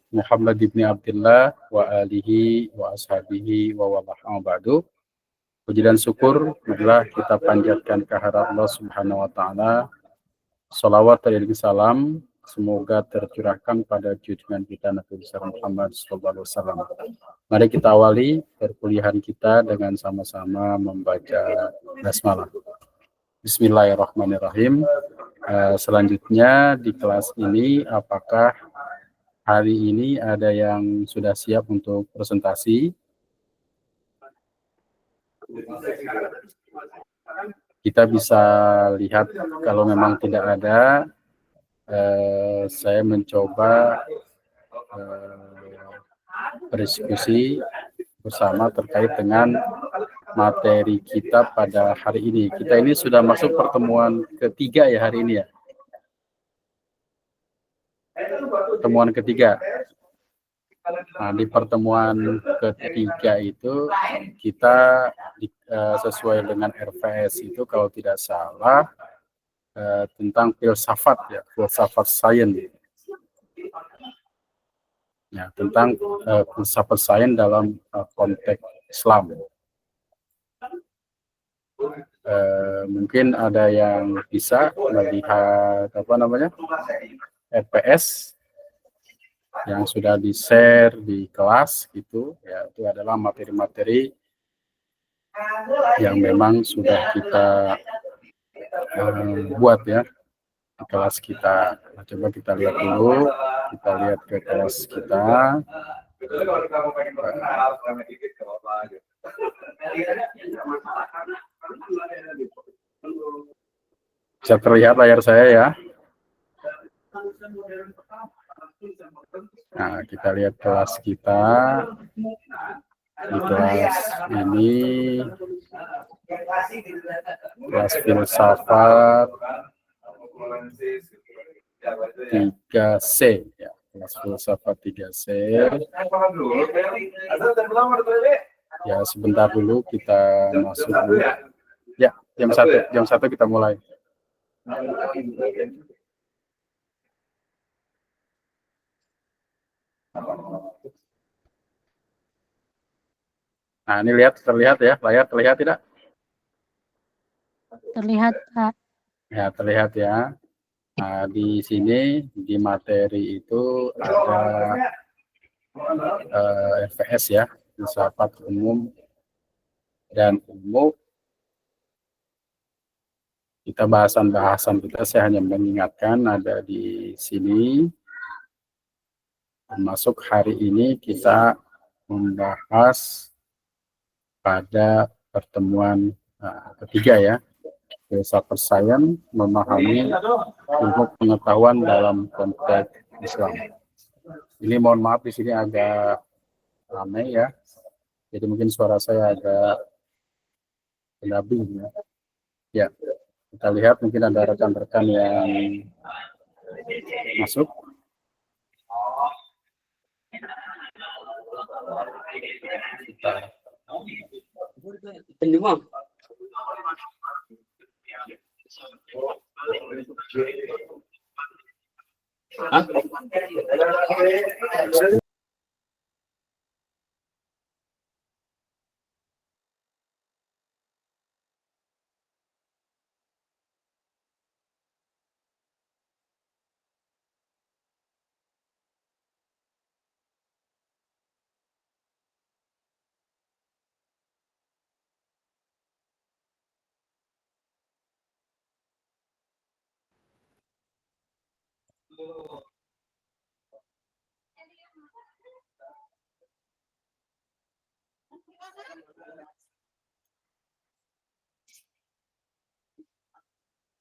Muhammad ibn Abdullah wa alihi wa ashabihi wa wabarakatuh ba'du. Puji dan syukur adalah kita panjatkan kehadirat Allah Subhanahu wa taala. Salawat dan salam semoga tercurahkan pada junjungan kita Nabi besar Muhammad sallallahu alaihi wasallam. Mari kita awali perkuliahan kita dengan sama-sama membaca basmalah. Bismillahirrahmanirrahim. Selanjutnya di kelas ini, apakah hari ini ada yang sudah siap untuk presentasi? Kita bisa lihat kalau memang tidak ada, saya mencoba berdiskusi bersama terkait dengan materi kita pada hari ini. Kita ini sudah masuk pertemuan ketiga ya hari ini ya. Pertemuan ketiga. Nah, di pertemuan ketiga itu kita sesuai dengan RVS itu kalau tidak salah tentang filsafat ya, filsafat sains. Ya, tentang filsafat sains dalam konteks Islam. Mungkin ada yang bisa melihat RPS yang sudah di-share di kelas gitu ya, itu adalah materi-materi yang memang sudah kita buat ya di kelas kita. Nah, coba kita lihat dulu, kita lihat ke kelas kita. Bisa terlihat layar saya ya. Nah, kita lihat kelas kita. Di kelas ini kelas filsafat 3C ya, kelas filsafat 3C. Ya, sebentar dulu kita masuk dulu. Ya, jam 1 kita mulai. Nah, ini terlihat ya, layar terlihat tidak? Terlihat, Pak. Ya, terlihat ya. Nah, di sini di materi itu ada FPS ya, filsafat umum dan umum. Kita bahasan kita, saya hanya mengingatkan ada di sini. Termasuk hari ini kita membahas pada pertemuan ketiga ya, filsafat sains memahami ilmu pengetahuan dalam konteks Islam. Ini mohon maaf di sini agak ramai ya, jadi mungkin suara saya agak berlabing ya. Ya, kita lihat mungkin ada rekan-rekan yang masuk.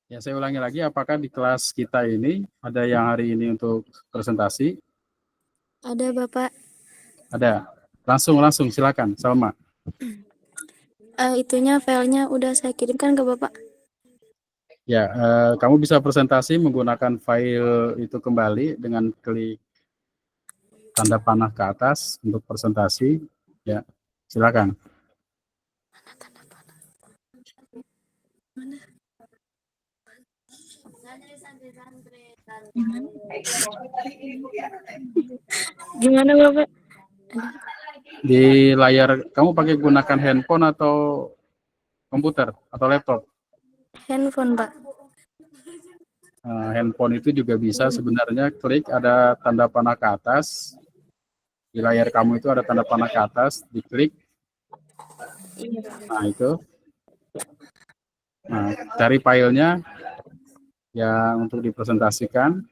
Ya, saya ulangi lagi, apakah di kelas kita ini ada yang hari ini untuk presentasi? Ada, Bapak. Ada. Langsung silakan, Salma. Itunya filenya udah saya kirimkan ke Bapak. Ya, kamu bisa presentasi menggunakan file itu kembali dengan klik tanda panah ke atas untuk presentasi. Ya, silakan. Mana tanda panah? Mana? Gimana Bapak? Di layar kamu pakai gunakan handphone atau komputer atau laptop? Handphone, Pak. Handphone itu juga bisa sebenarnya klik ada tanda panah ke atas. Di layar kamu itu ada tanda panah ke atas, diklik. Iya. Nah, itu. Nah, cari filenya yang untuk dipresentasikan.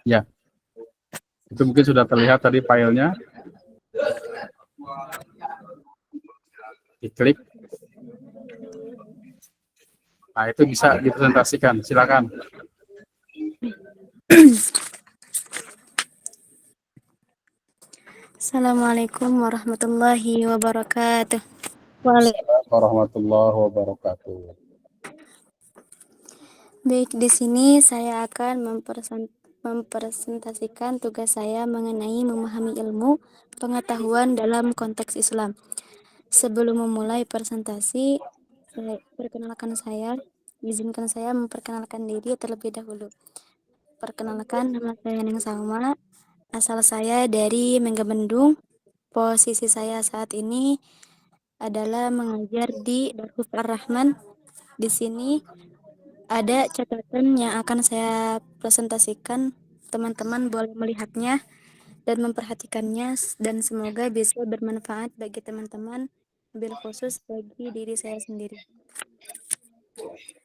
Ya, itu mungkin sudah terlihat tadi filenya. Diklik. Nah, itu bisa dipresentasikan. Silakan. Assalamualaikum warahmatullahi wabarakatuh. Assalamualaikum warahmatullahi wabarakatuh. Baik, di sini saya akan mempresentasikan tugas saya mengenai memahami ilmu pengetahuan dalam konteks Islam. Sebelum memulai presentasi, izinkan saya memperkenalkan diri terlebih dahulu. Perkenalkan, nama saya Neng Salma. Asal saya dari Megamendung. Posisi saya saat ini adalah mengajar di Darus Ar-Rahman. Di sini ada catatan yang akan saya presentasikan. Teman-teman boleh melihatnya dan memperhatikannya, dan semoga bisa bermanfaat bagi teman-teman, bil khusus bagi diri saya sendiri.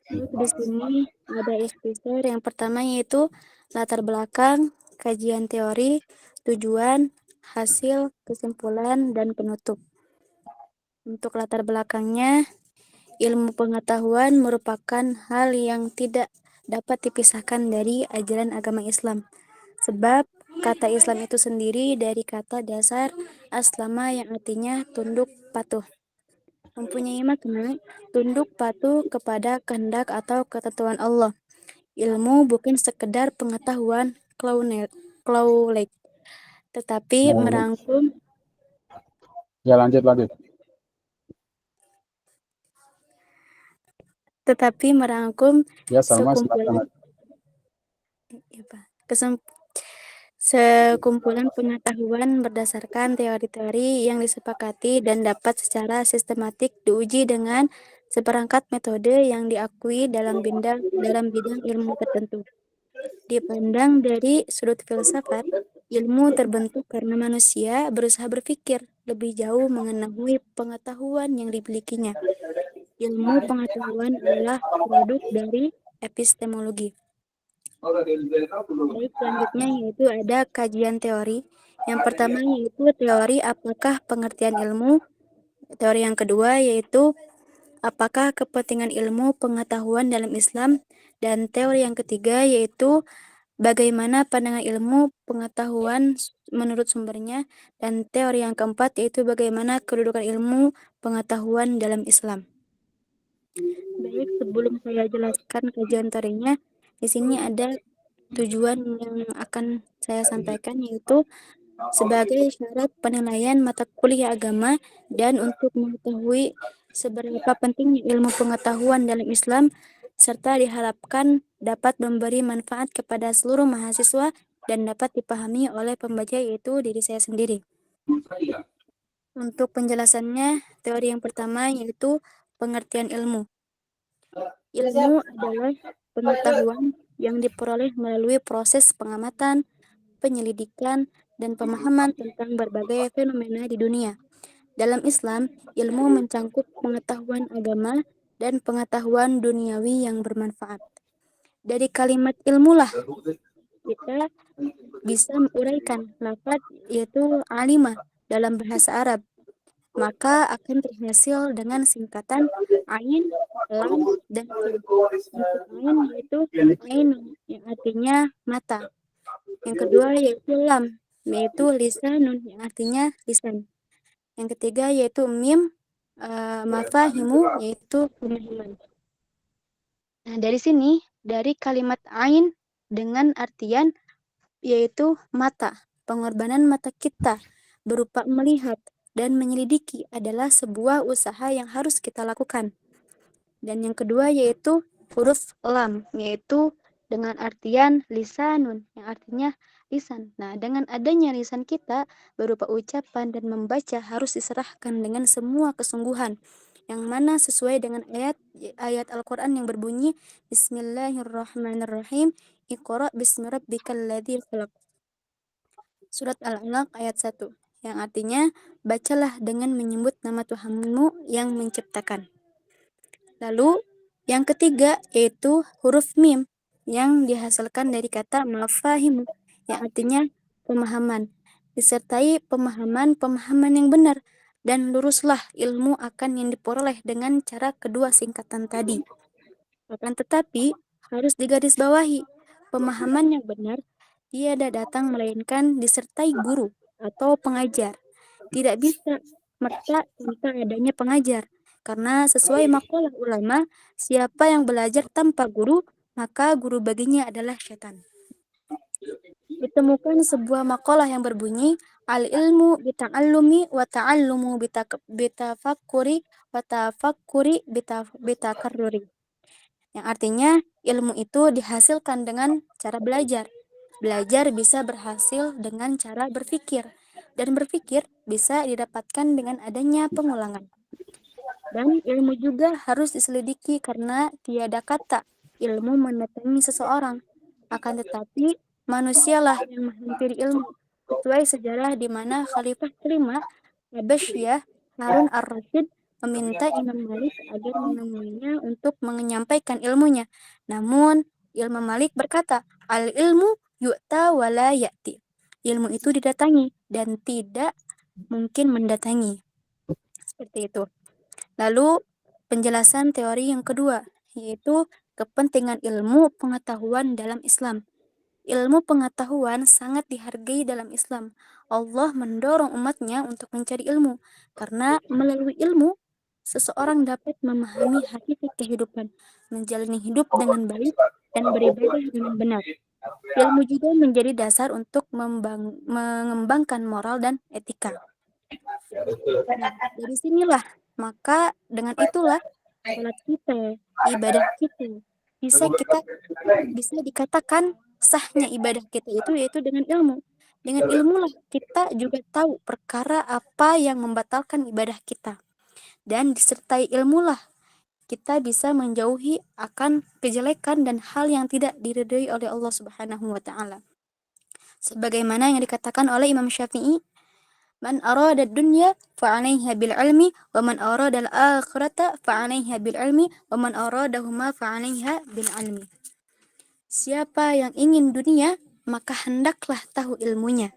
Baik, di sini ada ikhtisar yang pertama, yaitu latar belakang, kajian teori, tujuan, hasil, kesimpulan, dan penutup. Untuk latar belakangnya, ilmu pengetahuan merupakan hal yang tidak dapat dipisahkan dari ajaran agama Islam. Sebab kata Islam itu sendiri dari kata dasar aslama yang artinya tunduk patuh. Mempunyai makna tunduk patuh kepada kehendak atau ketentuan Allah. Ilmu bukan sekedar pengetahuan klaulet, tetapi merangkum Ya, lanjut. Ya, sama silakan. sekumpulan pengetahuan berdasarkan teori-teori yang disepakati dan dapat secara sistematik diuji dengan seperangkat metode yang diakui dalam bidang ilmu tertentu. Dipandang dari sudut filsafat, ilmu terbentuk karena manusia berusaha berpikir lebih jauh mengenai pengetahuan yang dimilikinya. Ilmu pengetahuan adalah produk dari epistemologi. Baik, selanjutnya yaitu ada kajian teori. Yang pertama yaitu teori apakah pengertian ilmu. Teori yang kedua yaitu apakah kepentingan ilmu pengetahuan dalam Islam. Dan teori yang ketiga yaitu bagaimana pandangan ilmu pengetahuan menurut sumbernya. Dan teori yang keempat yaitu bagaimana kedudukan ilmu pengetahuan dalam Islam. Baik, sebelum saya jelaskan kajian teorinya, di sini ada tujuan yang akan saya sampaikan, yaitu sebagai syarat penilaian mata kuliah agama dan untuk mengetahui seberapa pentingnya ilmu pengetahuan dalam Islam, serta diharapkan dapat memberi manfaat kepada seluruh mahasiswa dan dapat dipahami oleh pembaca, yaitu diri saya sendiri. Untuk penjelasannya, teori yang pertama yaitu pengertian ilmu. Ilmu adalah pengetahuan yang diperoleh melalui proses pengamatan, penyelidikan, dan pemahaman tentang berbagai fenomena di dunia. Dalam Islam, ilmu mencangkup pengetahuan agama dan pengetahuan duniawi yang bermanfaat. Dari kalimat ilmulah kita bisa menguraikan lafaz yaitu alimah dalam bahasa Arab, maka akan terhasil dengan singkatan ain, lam, dan sin. Untuk ain yaitu ain yang artinya mata. Yang kedua yaitu lam, yaitu lisanun yang artinya lisan. Yang ketiga yaitu mim, mafahimu, yaitu pemahaman. Nah, dari sini, dari kalimat ain dengan artian yaitu mata, pengorbanan mata kita berupa melihat dan menyelidiki adalah sebuah usaha yang harus kita lakukan. Dan yang kedua yaitu huruf lam, yaitu dengan artian lisanun, yang artinya lisan. Nah, dengan adanya lisan kita berupa ucapan dan membaca harus diserahkan dengan semua kesungguhan, yang mana sesuai dengan ayat Al-Quran yang berbunyi Bismillahirrahmanirrahim, Iqra bismi rabbikal ladzi khalaq. Surat Al-Alaq ayat 1, yang artinya bacalah dengan menyebut nama Tuhanmu yang menciptakan. Lalu yang ketiga yaitu huruf mim yang dihasilkan dari kata mafahimu, yang artinya pemahaman, disertai pemahaman-pemahaman yang benar, dan luruslah ilmu akan yang diperoleh dengan cara kedua singkatan tadi. Akan tetapi harus digarisbawahi, pemahaman yang benar tiada datang melainkan disertai guru atau pengajar. Tidak bisa merta tanpa adanya pengajar. Karena sesuai makalah ulama, siapa yang belajar tanpa guru, maka guru baginya adalah syaitan. Ditemukan sebuah makalah yang berbunyi, al-ilmu bita'allumi wa ta'allumu bitafakkuri wa tafakkuri bitakarruri. Yang artinya, ilmu itu dihasilkan dengan cara belajar. Belajar bisa berhasil dengan cara berpikir. Dan berpikir bisa didapatkan dengan adanya pengulangan. Dan ilmu juga harus diselidiki karena tiada kata ilmu mendatangi seseorang. Akan tetapi, manusialah yang menghampiri ilmu. Sesuai sejarah di mana Khalifah kelima, Abasyah Harun ar-Rasyid meminta Imam Malik agar menemuinya untuk menyampaikan ilmunya. Namun, Imam Malik berkata, al-ilmu yu'ta wala ya'ti. Ilmu itu didatangi dan tidak mungkin mendatangi. Seperti itu. Lalu, penjelasan teori yang kedua, yaitu kepentingan ilmu pengetahuan dalam Islam. Ilmu pengetahuan sangat dihargai dalam Islam. Allah mendorong umatnya untuk mencari ilmu, karena melalui ilmu, seseorang dapat memahami hakikat kehidupan, menjalani hidup dengan baik, dan beribadah dengan benar. Ilmu juga menjadi dasar untuk mengembangkan moral dan etika. Nah, dari sinilah, maka dengan itulah salat kita, ibadah kita, bisa dikatakan sahnya ibadah kita itu yaitu dengan ilmu. Dengan ilmulah kita juga tahu perkara apa yang membatalkan ibadah kita. Dan disertai ilmulah kita bisa menjauhi akan kejelekan dan hal yang tidak diridhoi oleh Allah Subhanahu wa taala. Sebagaimana yang dikatakan oleh Imam Syafi'i, "Man arada dunya fa'alaiha bil ilmi wa man arada al-akhirata fa'alaiha bil ilmi wa man aradahuma fa'alaiha bil ilmi." Siapa yang ingin dunia, maka hendaklah tahu ilmunya.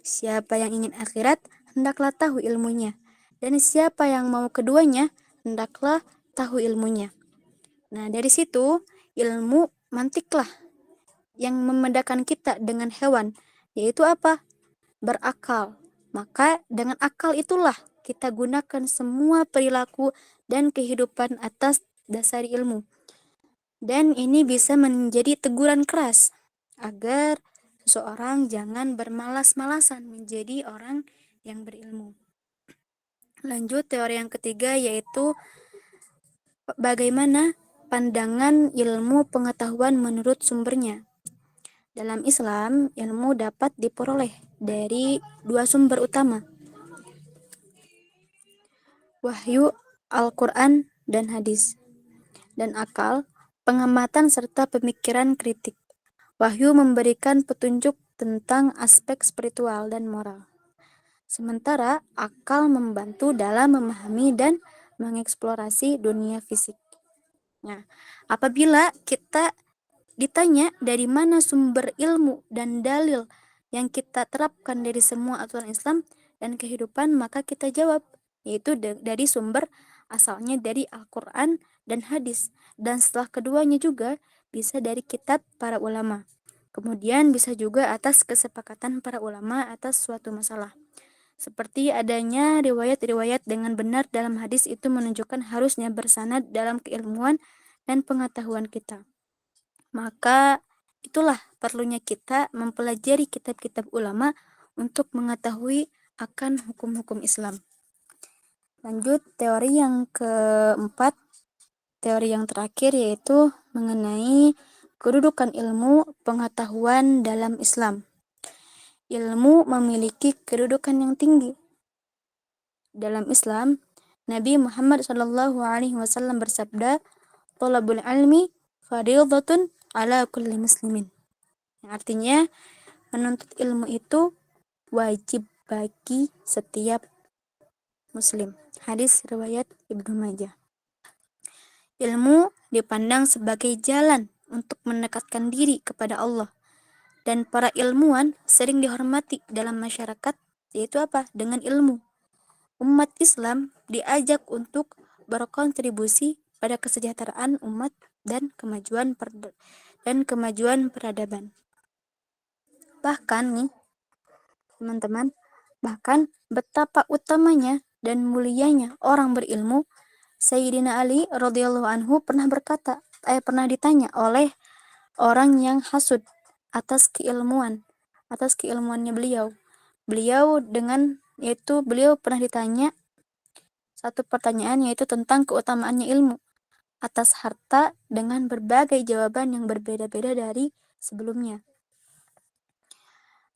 Siapa yang ingin akhirat, hendaklah tahu ilmunya. Dan siapa yang mau keduanya, hendaklah tahu ilmunya. Nah, dari situ, ilmu mantiklah yang membedakan kita dengan hewan, yaitu apa? Berakal. Maka dengan akal itulah kita gunakan semua perilaku dan kehidupan atas dasar ilmu. Dan ini bisa menjadi teguran keras agar seseorang jangan bermalas-malasan menjadi orang yang berilmu. Lanjut teori yang ketiga yaitu bagaimana pandangan ilmu pengetahuan menurut sumbernya. Dalam Islam, ilmu dapat diperoleh dari dua sumber utama, wahyu, Al-Quran, dan hadis. Dan akal, pengamatan serta pemikiran kritik. Wahyu memberikan petunjuk tentang aspek spiritual dan moral. Sementara akal membantu dalam memahami dan mengeksplorasi dunia fisik. Nah, apabila kita ditanya dari mana sumber ilmu dan dalil yang kita terapkan dari semua aturan Islam dan kehidupan, maka kita jawab, yaitu dari sumber asalnya dari Al-Quran dan hadis. Dan setelah keduanya juga bisa dari kitab para ulama. Kemudian bisa juga atas kesepakatan para ulama atas suatu masalah. Seperti adanya riwayat-riwayat dengan benar dalam hadis itu menunjukkan harusnya bersanad dalam keilmuan dan pengetahuan kita. Maka itulah perlunya kita mempelajari kitab-kitab ulama untuk mengetahui akan hukum-hukum Islam. Lanjut, teori yang keempat, teori yang terakhir yaitu mengenai kedudukan ilmu pengetahuan dalam Islam. Ilmu memiliki kedudukan yang tinggi. Dalam Islam, Nabi Muhammad SAW bersabda, "Thalabul ilmi fardhatun ala kulli muslimin." Yang artinya, menuntut ilmu itu wajib bagi setiap muslim. Hadis riwayat Ibnu Majah. Ilmu dipandang sebagai jalan untuk mendekatkan diri kepada Allah. Dan para ilmuwan sering dihormati dalam masyarakat, yaitu apa? Dengan ilmu. Umat Islam diajak untuk berkontribusi pada kesejahteraan umat dan kemajuan peradaban. Bahkan nih, teman-teman, bahkan betapa utamanya dan mulianya orang berilmu. Sayyidina Ali radhiyallahu anhu pernah ditanya oleh orang yang hasud atas keilmuannya beliau. Beliau pernah ditanya satu pertanyaan, yaitu tentang keutamaannya ilmu atas harta, dengan berbagai jawaban yang berbeda-beda dari sebelumnya.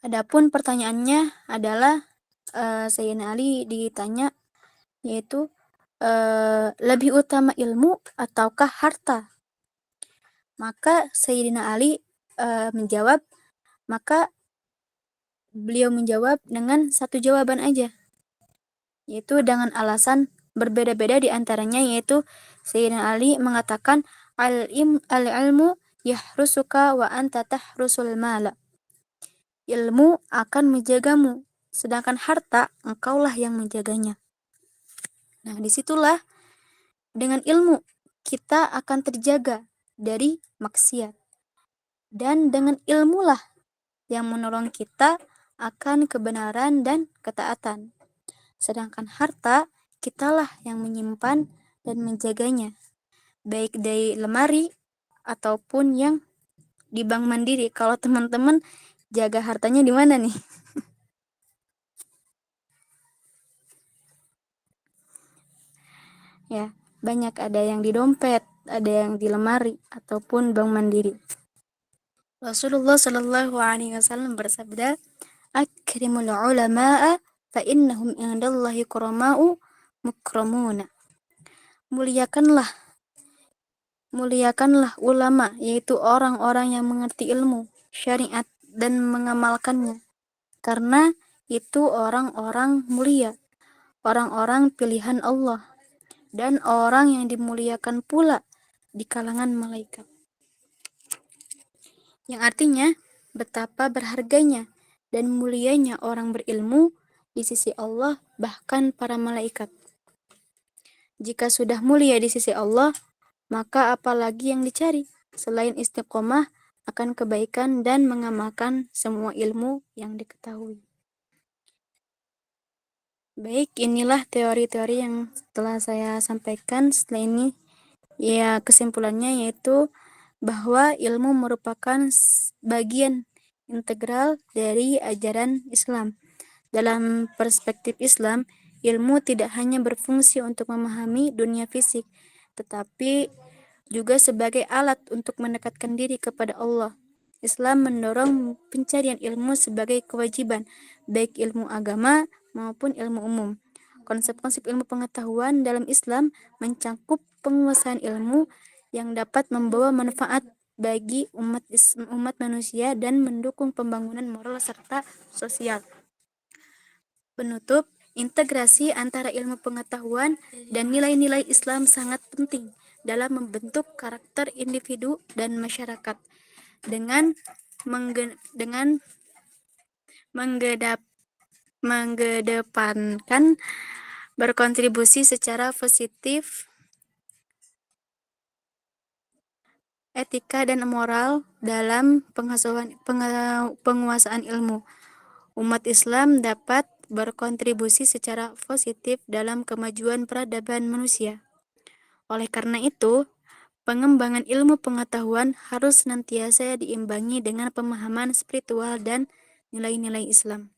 Adapun pertanyaannya adalah Sayyidina Ali ditanya, yaitu lebih utama ilmu ataukah harta? Maka Sayyidina Ali beliau menjawab dengan satu jawaban aja, yaitu dengan alasan berbeda-beda, di antaranya yaitu Sayyidina Ali mengatakan, al-ilmu yahrusuka wa anta tahrusul mala. Ilmu akan menjagamu, sedangkan harta engkaulah yang menjaganya. Nah, disitulah dengan ilmu kita akan terjaga dari maksiat. Dan dengan ilmulah yang menolong kita akan kebenaran dan ketaatan. Sedangkan harta, kitalah yang menyimpan dan menjaganya, baik dari lemari ataupun yang di bank mandiri. Kalau teman-teman jaga hartanya di mana nih? Ya, banyak, ada yang di dompet, ada yang di lemari ataupun bank mandiri. Rasulullah Shallallahu Alaihi Wasallam bersabda, "Akrimul ulama'a fa innahum indallahi kurama'u mukramuna." Muliakanlah ulama, yaitu orang-orang yang mengerti ilmu syariat dan mengamalkannya, karena itu orang-orang mulia, orang-orang pilihan Allah, dan orang yang dimuliakan pula di kalangan malaikat. Yang artinya betapa berharganya dan mulianya orang berilmu di sisi Allah, bahkan para malaikat. Jika sudah mulia di sisi Allah, maka apalagi yang dicari selain istiqomah akan kebaikan dan mengamalkan semua ilmu yang diketahui. Baik, inilah teori-teori yang telah saya sampaikan. Setelah ini, ya, kesimpulannya yaitu bahwa ilmu merupakan bagian integral dari ajaran Islam. Dalam perspektif Islam, ilmu tidak hanya berfungsi untuk memahami dunia fisik, tetapi juga sebagai alat untuk mendekatkan diri kepada Allah. Islam mendorong pencarian ilmu sebagai kewajiban, baik ilmu agama maupun ilmu umum. Konsep-konsep ilmu pengetahuan dalam Islam mencakup penguasaan ilmu yang dapat membawa manfaat bagi umat manusia dan mendukung pembangunan moral serta sosial. Penutup, integrasi antara ilmu pengetahuan dan nilai-nilai Islam sangat penting dalam membentuk karakter individu dan masyarakat. Dengan mengedepankan berkontribusi secara positif etika dan moral dalam penguasaan ilmu, umat Islam dapat berkontribusi secara positif dalam kemajuan peradaban manusia. Oleh karena itu, pengembangan ilmu pengetahuan harus senantiasa diimbangi dengan pemahaman spiritual dan nilai-nilai Islam.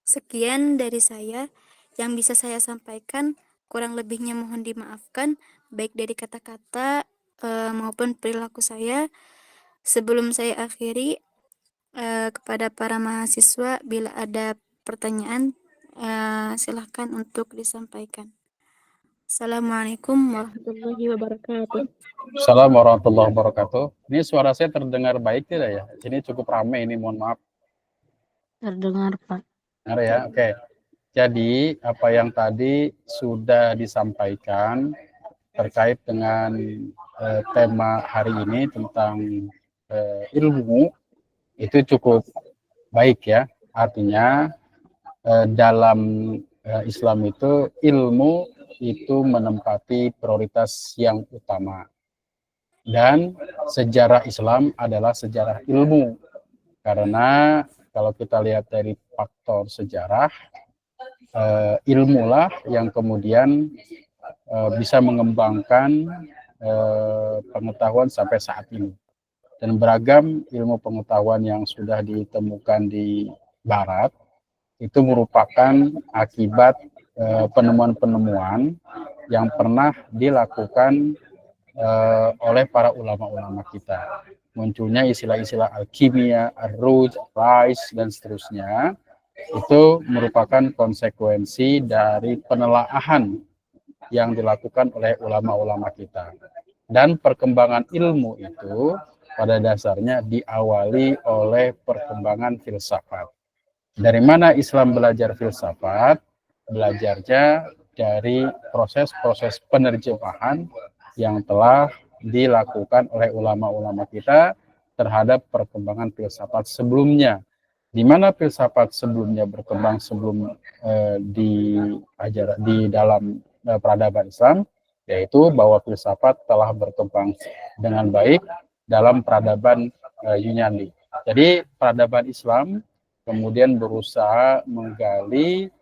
Sekian dari saya. Yang bisa saya sampaikan, kurang lebihnya mohon dimaafkan, baik dari kata-kata maupun perilaku saya. Sebelum saya akhiri, kepada para mahasiswa, bila ada pertanyaan, silahkan untuk disampaikan. Assalamualaikum warahmatullahi wabarakatuh. Assalamualaikum warahmatullahi wabarakatuh. Ini suara saya terdengar baik tidak ya? Sini cukup ramai ini, mohon maaf. Terdengar, Pak. Dengar ya, oke. Jadi apa yang tadi sudah disampaikan terkait dengan tema hari ini tentang ilmu itu cukup baik ya. Artinya dalam Islam itu ilmu itu menempati prioritas yang utama. Dan sejarah Islam adalah sejarah ilmu. Karena kalau kita lihat dari faktor sejarah, ilmulah yang kemudian bisa mengembangkan pengetahuan sampai saat ini. Dan beragam ilmu pengetahuan yang sudah ditemukan di Barat itu merupakan akibat penemuan-penemuan yang pernah dilakukan oleh para ulama-ulama kita. Munculnya istilah-istilah alkimia, ar-ruj, rais, dan seterusnya, itu merupakan konsekuensi dari penelaahan yang dilakukan oleh ulama-ulama kita. Dan perkembangan ilmu itu pada dasarnya diawali oleh perkembangan filsafat. Dari mana Islam belajar filsafat? Belajarnya dari proses-proses penerjemahan yang telah dilakukan oleh ulama-ulama kita terhadap perkembangan filsafat sebelumnya. Di mana filsafat sebelumnya berkembang sebelum di dalam peradaban Islam, yaitu bahwa filsafat telah berkembang dengan baik dalam peradaban Yunani. Jadi peradaban Islam kemudian berusaha menggali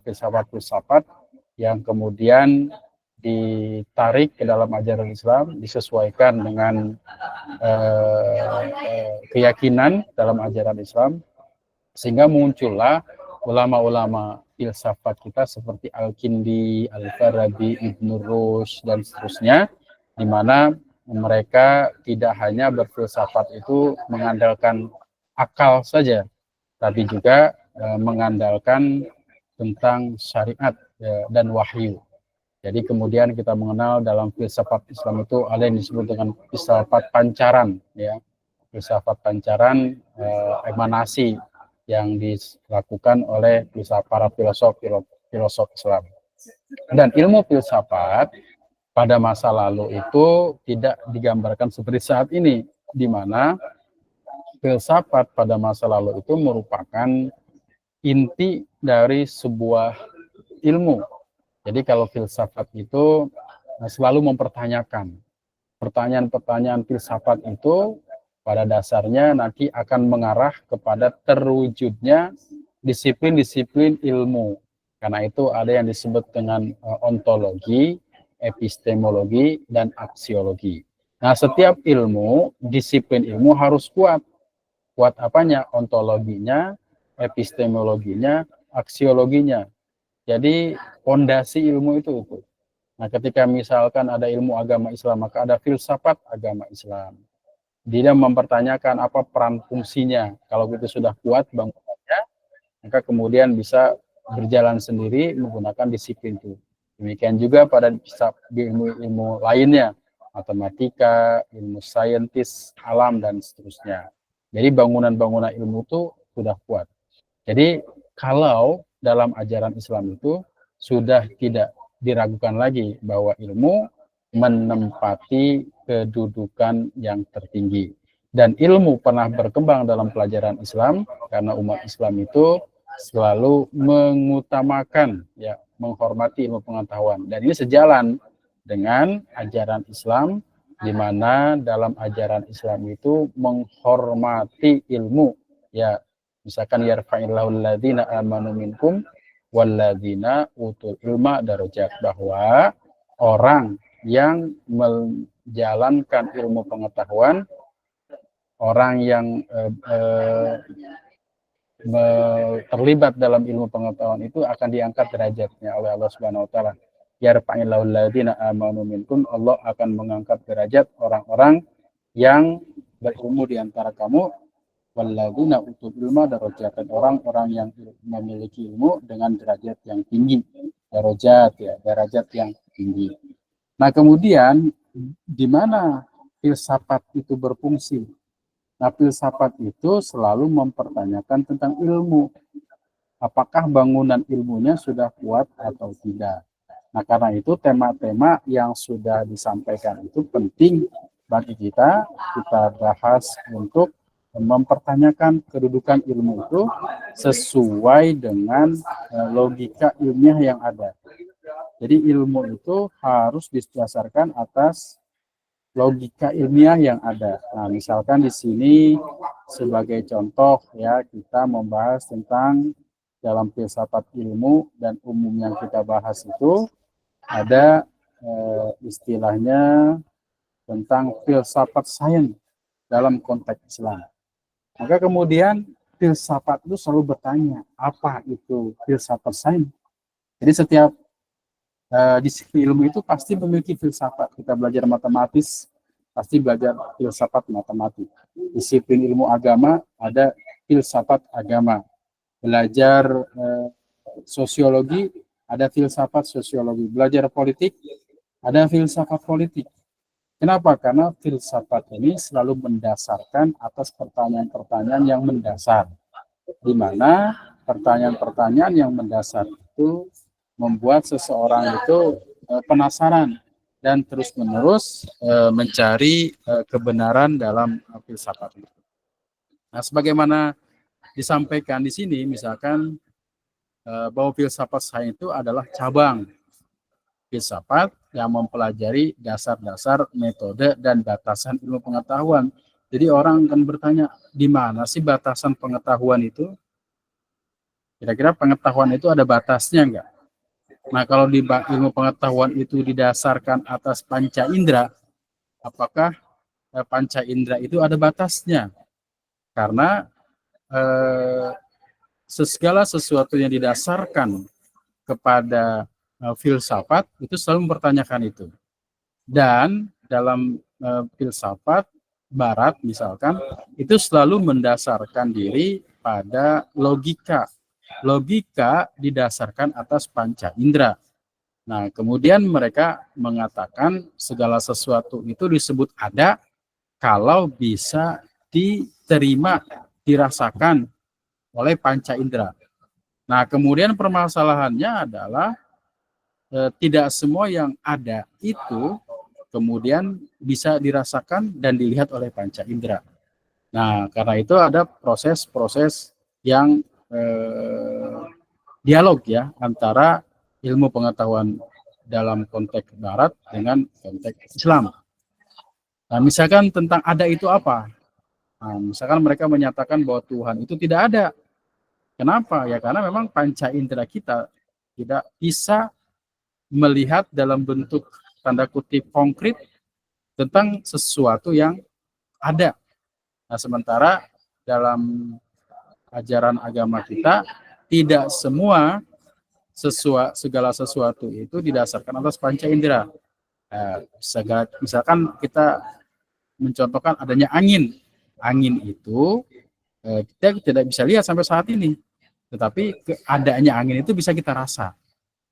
filsafat-filsafat yang kemudian ditarik ke dalam ajaran Islam, disesuaikan dengan keyakinan dalam ajaran Islam, sehingga muncullah ulama-ulama filsafat kita seperti Al-Kindi, Al-Farabi, Ibnu Rushd, dan seterusnya, di mana mereka tidak hanya berfilsafat itu mengandalkan akal saja, tapi juga mengandalkan tentang syariat dan wahyu. Jadi kemudian kita mengenal dalam filsafat Islam itu ada yang disebut dengan filsafat pancaran, ya, filsafat pancaran emanasi yang dilakukan oleh para filosof Islam. Dan ilmu filsafat pada masa lalu itu tidak digambarkan seperti saat ini, di mana filsafat pada masa lalu itu merupakan inti dari sebuah ilmu. Jadi kalau filsafat itu selalu mempertanyakan. Pertanyaan-pertanyaan filsafat itu pada dasarnya nanti akan mengarah kepada terwujudnya disiplin-disiplin ilmu. Karena itu ada yang disebut dengan ontologi, epistemologi, dan aksiologi. Nah, setiap ilmu, disiplin ilmu harus kuat. Kuat apanya? Ontologinya, epistemologinya, aksiologinya. Jadi fondasi ilmu itu. Nah, ketika misalkan ada ilmu agama Islam, maka ada filsafat agama Islam. Dia mempertanyakan apa peran fungsinya. Kalau itu sudah kuat bangunannya, maka kemudian bisa berjalan sendiri menggunakan disiplin itu. Demikian juga pada ilmu-ilmu lainnya, matematika, ilmu saintis, alam, dan seterusnya. Jadi bangunan-bangunan ilmu itu sudah kuat. Jadi kalau dalam ajaran Islam itu sudah tidak diragukan lagi bahwa ilmu menempati kedudukan yang tertinggi. Dan ilmu pernah berkembang dalam pelajaran Islam karena umat Islam itu selalu mengutamakan, ya, menghormati ilmu pengetahuan. Dan ini sejalan dengan ajaran Islam, di mana dalam ajaran Islam itu menghormati ilmu, ya, misalkan yarfa'illahu alladzina amanu minkum walladzina utul ilma darajat, bahwa orang yang menjalankan ilmu pengetahuan, orang yang terlibat dalam ilmu pengetahuan itu akan diangkat derajatnya oleh Allah Subhanahu wa taala. Yarfa'illahu alladziina aamanu minkum, Allah akan mengangkat derajat orang-orang yang berilmu di antara kamu, walladzina utul ilma darajatan, orang-orang yang memiliki ilmu dengan derajat yang tinggi, derajat yang tinggi. Nah, kemudian di mana filsafat itu berfungsi? Nah, filsafat itu selalu mempertanyakan tentang ilmu. Apakah bangunan ilmunya sudah kuat atau tidak? Nah, karena itu tema-tema yang sudah disampaikan itu penting bagi kita bahas untuk mempertanyakan kedudukan ilmu itu sesuai dengan logika ilmiah yang ada. Jadi ilmu itu harus didasarkan atas logika ilmiah yang ada. Nah, misalkan di sini sebagai contoh ya, kita membahas tentang dalam filsafat ilmu, dan umum yang kita bahas itu ada istilahnya tentang filsafat sains dalam konteks Islam. Maka kemudian filsafat itu selalu bertanya, apa itu filsafat sains? Jadi setiap disiplin ilmu itu pasti memiliki filsafat. Kita belajar matematis, pasti belajar filsafat matematik. Disiplin ilmu agama, ada filsafat agama. Belajar sosiologi, ada filsafat sosiologi. Belajar politik, ada filsafat politik. Kenapa? Karena filsafat ini selalu mendasarkan atas pertanyaan-pertanyaan yang mendasar, di mana pertanyaan-pertanyaan yang mendasar itu membuat seseorang itu penasaran dan terus-menerus mencari kebenaran dalam filsafat itu. Nah, sebagaimana disampaikan di sini, misalkan bahwa filsafat sains itu adalah cabang filsafat yang mempelajari dasar-dasar metode dan batasan ilmu pengetahuan. Jadi orang akan bertanya, di mana sih batasan pengetahuan itu? Kira-kira pengetahuan itu ada batasnya enggak? Nah, kalau di ilmu pengetahuan itu didasarkan atas panca indera, apakah panca indera itu ada batasnya? Karena segala sesuatu yang didasarkan kepada filsafat itu selalu mempertanyakan itu. Dan dalam filsafat barat misalkan, itu selalu mendasarkan diri pada logika. Logika didasarkan atas panca indera. Nah, kemudian mereka mengatakan segala sesuatu itu disebut ada kalau bisa diterima, dirasakan oleh panca indera. Nah, kemudian permasalahannya adalah tidak semua yang ada itu kemudian bisa dirasakan dan dilihat oleh panca indera. Nah, karena itu ada proses-proses yang dialog ya antara ilmu pengetahuan dalam konteks barat dengan konteks Islam. Nah, misalkan tentang ada itu apa? Nah, misalkan mereka menyatakan bahwa Tuhan itu tidak ada. Kenapa? Ya karena memang panca indera kita tidak bisa melihat dalam bentuk tanda kutip konkret tentang sesuatu yang ada. Nah, sementara dalam ajaran agama kita tidak semua segala sesuatu itu didasarkan atas panca indera. Misalkan kita mencontohkan adanya angin. Angin itu kita tidak bisa lihat sampai saat ini, tetapi keadaannya angin itu bisa kita rasa.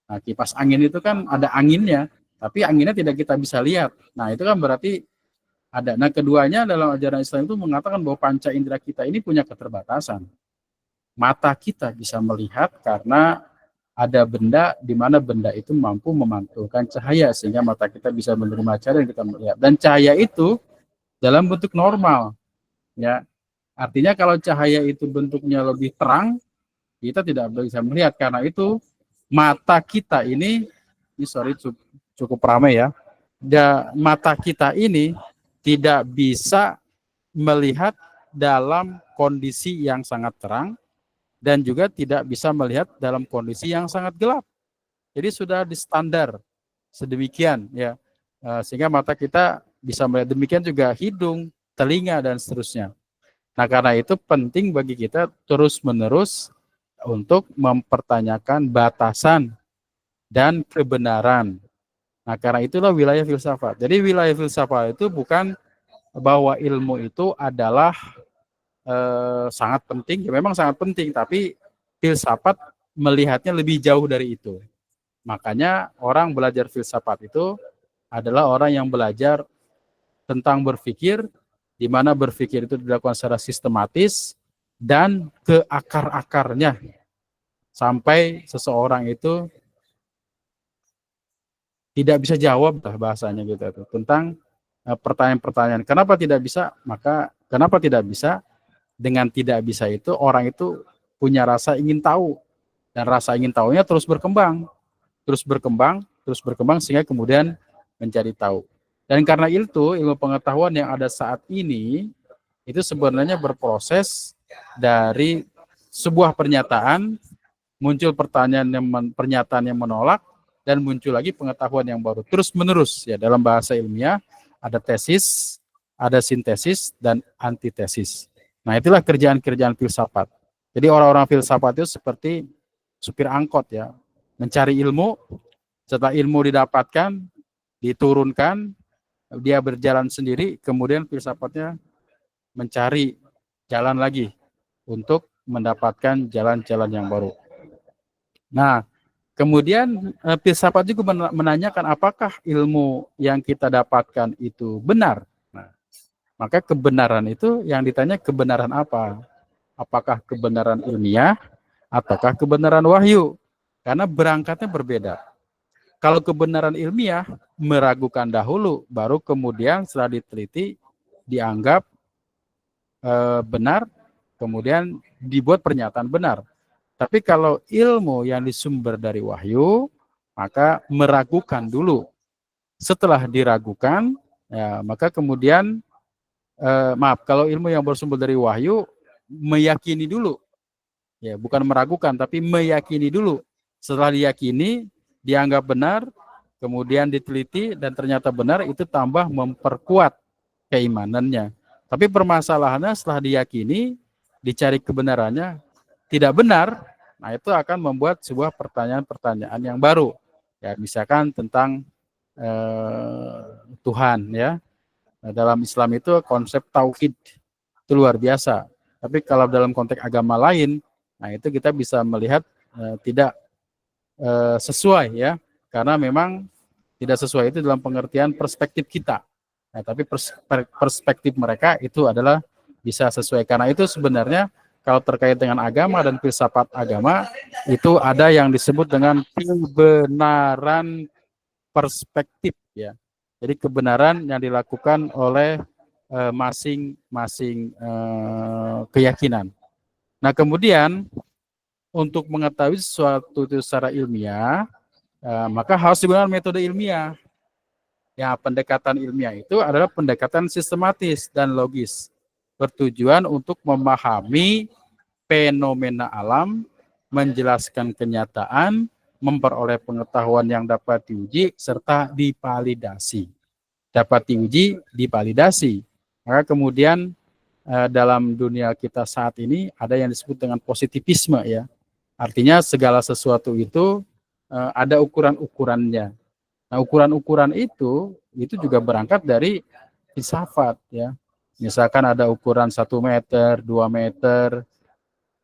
Nah, kipas angin itu kan ada anginnya, tapi anginnya tidak kita bisa lihat. Nah, itu kan berarti ada. Nah, keduanya dalam ajaran Islam itu mengatakan bahwa panca indera kita ini punya keterbatasan. Mata kita bisa melihat karena ada benda di mana benda itu mampu memantulkan cahaya sehingga mata kita bisa menerima cahaya dan kita melihat. Dan cahaya itu dalam bentuk normal, ya. Artinya kalau cahaya itu bentuknya lebih terang, kita tidak bisa melihat. Karena itu mata kita ini cukup ramai ya. Mata kita ini tidak bisa melihat dalam kondisi yang sangat terang dan juga tidak bisa melihat dalam kondisi yang sangat gelap. Jadi sudah di standar sedemikian ya, sehingga mata kita bisa melihat. Demikian juga hidung, telinga dan seterusnya. Nah, karena itu penting bagi kita terus-menerus untuk mempertanyakan batasan dan kebenaran. Nah, karena itulah wilayah filsafat. Jadi wilayah filsafat itu bukan bahwa ilmu itu adalah sangat penting, ya memang sangat penting, tapi filsafat melihatnya lebih jauh dari itu. Makanya orang belajar filsafat itu adalah orang yang belajar tentang berpikir, di mana berpikir itu dilakukan secara sistematis dan ke akar-akarnya sampai seseorang itu tidak bisa jawab lah bahasanya gitu tuh, tentang pertanyaan-pertanyaan. Kenapa tidak bisa? Maka kenapa tidak bisa? Dengan tidak bisa itu orang itu punya rasa ingin tahu, dan rasa ingin tahunya terus berkembang, terus berkembang, terus berkembang sehingga kemudian mencari tahu. Dan karena itu ilmu pengetahuan yang ada saat ini itu sebenarnya berproses dari sebuah pernyataan, muncul pernyataan yang menolak, dan muncul lagi pengetahuan yang baru terus menerus ya. Dalam bahasa ilmiah ada tesis, ada sintesis, dan antitesis. Nah, itulah kerjaan-kerjaan filsafat. Jadi orang-orang filsafat itu seperti supir angkot ya, mencari ilmu, setelah ilmu didapatkan, diturunkan, dia berjalan sendiri, kemudian filsafatnya mencari jalan lagi untuk mendapatkan jalan-jalan yang baru. Nah, kemudian filsafat juga menanyakan apakah ilmu yang kita dapatkan itu benar. Nah, maka kebenaran itu yang ditanya kebenaran apa? Apakah kebenaran ilmiah ataukah kebenaran wahyu? Karena berangkatnya berbeda. Kalau kebenaran ilmiah meragukan dahulu, baru kemudian setelah diteliti dianggap benar, kemudian dibuat pernyataan benar. Tapi kalau ilmu yang disumber dari wahyu, maka meragukan dulu. Setelah diragukan, ya, maka kemudian kalau ilmu yang bersumber dari wahyu, meyakini dulu. Ya, bukan meragukan, tapi meyakini dulu. Setelah diyakini, dianggap benar, kemudian diteliti dan ternyata benar, itu tambah memperkuat keimanannya. Tapi permasalahannya setelah diyakini, dicari kebenarannya tidak benar, nah itu akan membuat sebuah pertanyaan-pertanyaan yang baru. Ya, misalkan tentang Tuhan ya. Nah, dalam Islam itu konsep tauhid itu luar biasa. Tapi kalau dalam konteks agama lain, nah itu kita bisa melihat tidak sesuai ya, karena memang tidak sesuai itu dalam pengertian perspektif kita. Nah, tapi perspektif mereka itu adalah bisa sesuai. Karena itu sebenarnya kalau terkait dengan agama dan filsafat agama itu ada yang disebut dengan kebenaran perspektif ya. Jadi kebenaran yang dilakukan oleh masing-masing keyakinan. Nah, kemudian untuk mengetahui sesuatu itu secara ilmiah, maka harus digunakan metode ilmiah. Ya, pendekatan ilmiah itu adalah pendekatan sistematis dan logis, bertujuan untuk memahami fenomena alam, menjelaskan kenyataan, memperoleh pengetahuan yang dapat diuji, serta divalidasi. Dapat diuji, divalidasi. Maka kemudian dalam dunia kita saat ini ada yang disebut dengan positivisme ya. Artinya segala sesuatu itu ada ukuran-ukurannya. Nah, ukuran-ukuran itu juga berangkat dari filsafat ya. Misalkan ada ukuran 1 meter, 2 meter,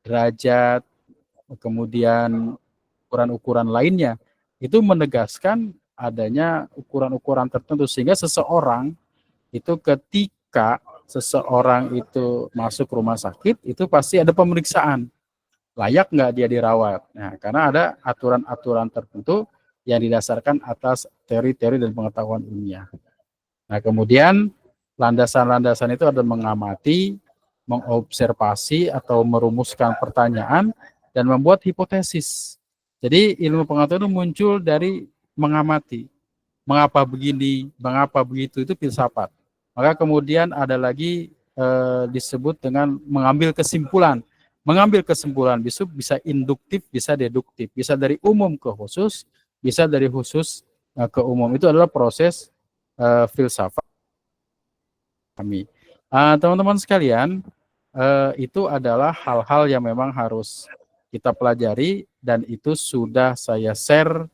derajat, kemudian ukuran-ukuran lainnya. Itu menegaskan adanya ukuran-ukuran tertentu sehingga seseorang itu ketika seseorang itu masuk rumah sakit itu pasti ada pemeriksaan. Layak nggak dia dirawat? Nah, karena ada aturan-aturan tertentu yang didasarkan atas teori-teori dan pengetahuan ilmiah. Nah, kemudian landasan-landasan itu ada mengamati, mengobservasi atau merumuskan pertanyaan dan membuat hipotesis. Jadi ilmu pengetahuan itu muncul dari mengamati. Mengapa begini, mengapa begitu, itu filsafat. Maka kemudian ada lagi disebut dengan mengambil kesimpulan. Mengambil kesimpulan bisa induktif, bisa deduktif, bisa dari umum ke khusus, bisa dari khusus ke umum. Itu adalah proses filsafat kami. Teman-teman sekalian, itu adalah hal-hal yang memang harus kita pelajari, dan itu sudah saya share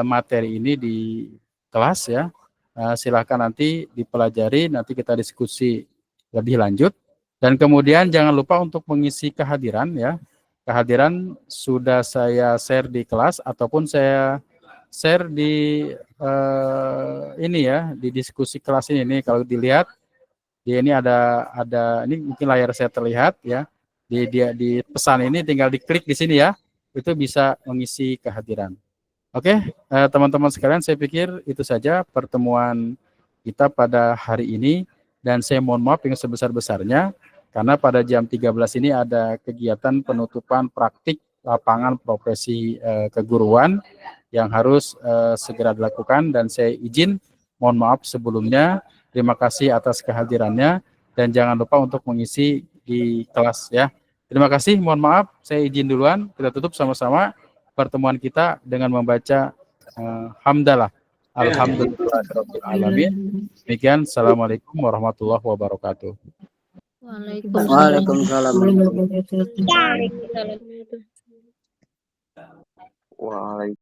materi ini di kelas ya. Silahkan nanti dipelajari, nanti kita diskusi lebih lanjut. Dan kemudian jangan lupa untuk mengisi kehadiran ya. Kehadiran sudah saya share di kelas ataupun saya share di ini ya, di diskusi kelas ini. Nih, kalau dilihat di ini ada ini mungkin layar saya terlihat ya. Di pesan ini tinggal diklik di sini ya. Itu bisa mengisi kehadiran. Oke, teman-teman sekalian, saya pikir itu saja pertemuan kita pada hari ini, dan saya mohon maaf yang sebesar-besarnya karena pada jam 13 ini ada kegiatan penutupan praktik lapangan profesi keguruan yang harus segera dilakukan, dan saya izin mohon maaf sebelumnya. Terima kasih atas kehadirannya, dan jangan lupa untuk mengisi di kelas ya. Terima kasih, mohon maaf, saya izin duluan. Kita tutup sama-sama pertemuan kita dengan membaca hamdalah. Alhamdulillahirabbil alamin. Demikian, assalamualaikum warahmatullahi wabarakatuh. Waalaikumsalam. Waalaikumsalam. Waalaikumsalam.